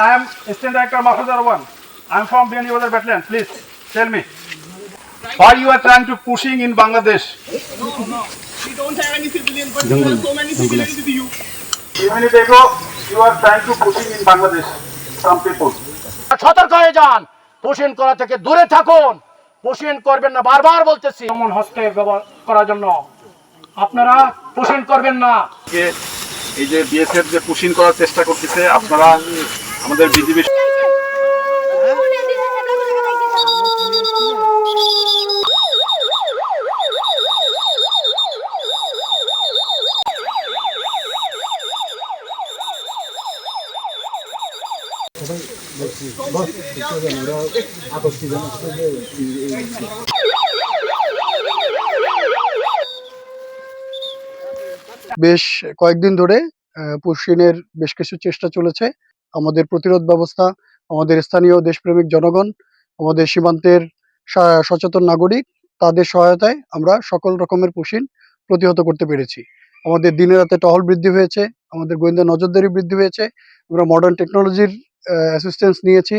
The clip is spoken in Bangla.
I am Assistant Director Mahfuzar One. I am from BNU Weather Battalion. Please tell me why you are trying to pushing in Bangladesh. No. We don't have any civilian, but we have so many civilians with you. Even if they go, you are trying to pushing in Bangladesh. Some people. সতর্ক হয়ে যান, পোষণ করা থেকে দূরে থাকুন, পোষণ করবেন না, বারবার বলতেছি। এমন হস্তে ব্যবহার করার জন্য আপনারা পোষণ করবেন না। এই যে বিএসএফ যে পুশিং করার চেষ্টা করতেছে, আপনারা আমাদের বিজিবি বেশ কয়েকদিন ধরে পুশিনের বেশ কিছু চেষ্টা চলেছে। আমাদের প্রতিরোধ ব্যবস্থা, আমাদের স্থানীয় দেশপ্রেমিক জনগণ, আমাদের সীমান্তের সচেতন নাগরিক, তাদের সহায়তায় আমরা সকল রকমের পুশিন প্রতিহত করতে পেরেছি। আমাদের দিনে রাতে টহল বৃদ্ধি হয়েছে, আমাদের গোয়েন্দা নজরদারি বৃদ্ধি হয়েছে। আমরা মডার্ন টেকনোলজির অ্যাসিস্ট্যান্স নিয়েছি।